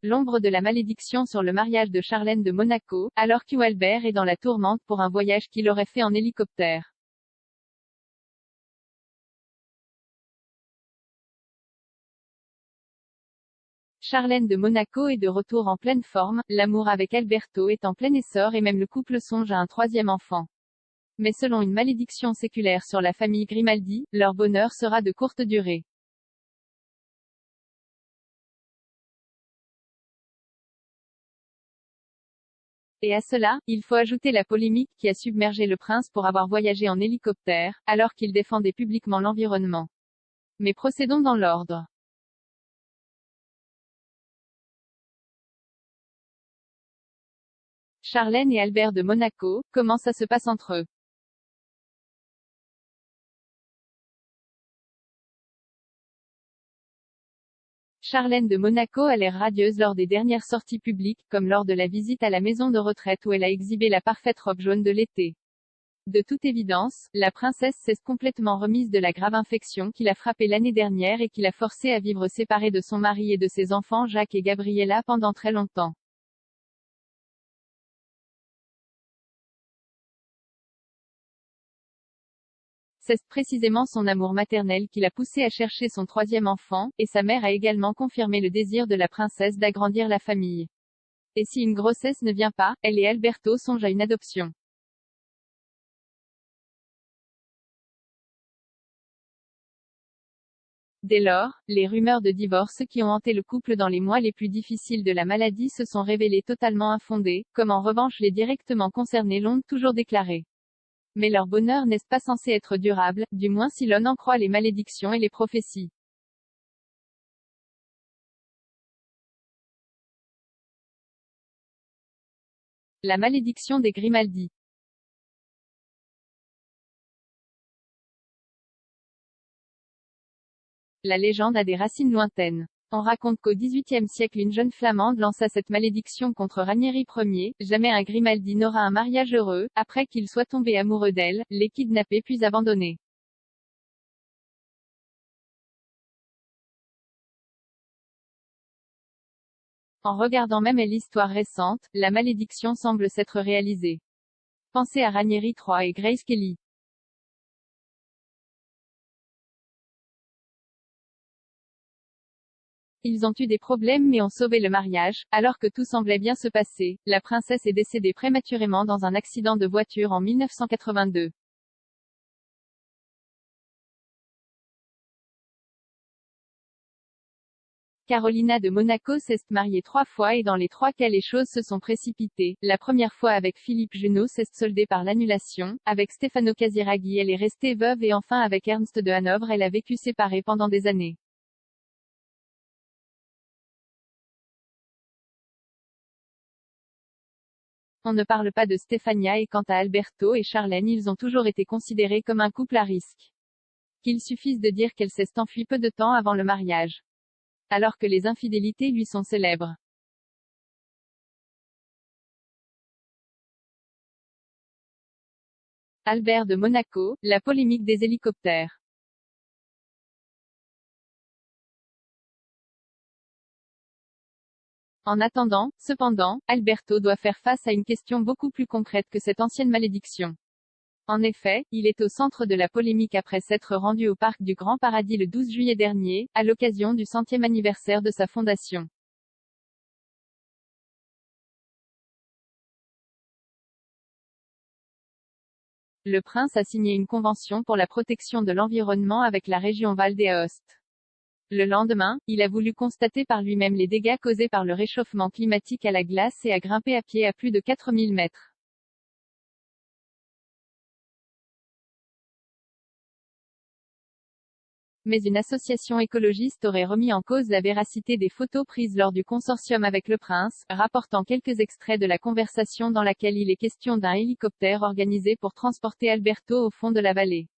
l'ombre de la malédiction sur le mariage de Charlène de Monaco, alors qu'Albert est dans la tourmente pour un voyage qu'il aurait fait en hélicoptère. Charlène de Monaco est de retour en pleine forme, l'amour avec Alberto est en plein essor et même le couple songe à un troisième enfant. Mais selon une malédiction séculaire sur la famille Grimaldi, leur bonheur sera de courte durée. Et à cela, il faut ajouter la polémique qui a submergé le prince pour avoir voyagé en hélicoptère, alors qu'il défendait publiquement l'environnement. Mais procédons dans l'ordre. Charlène et Albert de Monaco, comment ça se passe entre eux? Charlène de Monaco a l'air radieuse lors des dernières sorties publiques, comme lors de la visite à la maison de retraite où elle a exhibé la parfaite robe jaune de l'été. De toute évidence, la princesse s'est complètement remise de la grave infection qui l'a frappée l'année dernière et qui l'a forcée à vivre séparée de son mari et de ses enfants Jacques et Gabriella pendant très longtemps. C'est précisément son amour maternel qui l'a poussée à chercher son troisième enfant, et sa mère a également confirmé le désir de la princesse d'agrandir la famille. Et si une grossesse ne vient pas, elle et Alberto songent à une adoption. Dès lors, les rumeurs de divorce qui ont hanté le couple dans les mois les plus difficiles de la maladie se sont révélées totalement infondées, comme en revanche les directement concernés l'ont toujours déclaré. Mais leur bonheur n'est pas censé être durable, du moins si l'on en croit les malédictions et les prophéties. La malédiction des Grimaldi. La légende a des racines lointaines. On raconte qu'au XVIIIe siècle une jeune flamande lança cette malédiction contre Ranieri Ier, jamais un Grimaldi n'aura un mariage heureux, après qu'il soit tombé amoureux d'elle, les kidnapper puis abandonner. En regardant même l'histoire récente, la malédiction semble s'être réalisée. Pensez à Ranieri III et Grace Kelly. Ils ont eu des problèmes mais ont sauvé le mariage, alors que tout semblait bien se passer. La princesse est décédée prématurément dans un accident de voiture en 1982. Carolina de Monaco s'est mariée 3 fois et dans les 3 cas les choses se sont précipitées. La première fois avec Philippe Junot s'est soldée par l'annulation, avec Stefano Casiraghi elle est restée veuve et enfin avec Ernst de Hanovre elle a vécu séparée pendant des années. On ne parle pas de Stefania et quant à Alberto et Charlène ils ont toujours été considérés comme un couple à risque. Qu'il suffise de dire qu'elle s'est enfuie peu de temps avant le mariage. Alors que les infidélités lui sont célèbres. Albert de Monaco, la polémique des hélicoptères. En attendant, cependant, Alberto doit faire face à une question beaucoup plus concrète que cette ancienne malédiction. En effet, il est au centre de la polémique après s'être rendu au parc du Grand Paradis le 12 juillet dernier, à l'occasion du 100e anniversaire de sa fondation. Le prince a signé une convention pour la protection de l'environnement avec la région Val d'Aoste. Le lendemain, il a voulu constater par lui-même les dégâts causés par le réchauffement climatique à la glace et a grimpé à pied à plus de 4000 mètres. Mais une association écologiste aurait remis en cause la véracité des photos prises lors du consortium avec le prince, rapportant quelques extraits de la conversation dans laquelle il est question d'un hélicoptère organisé pour transporter Alberto au fond de la vallée.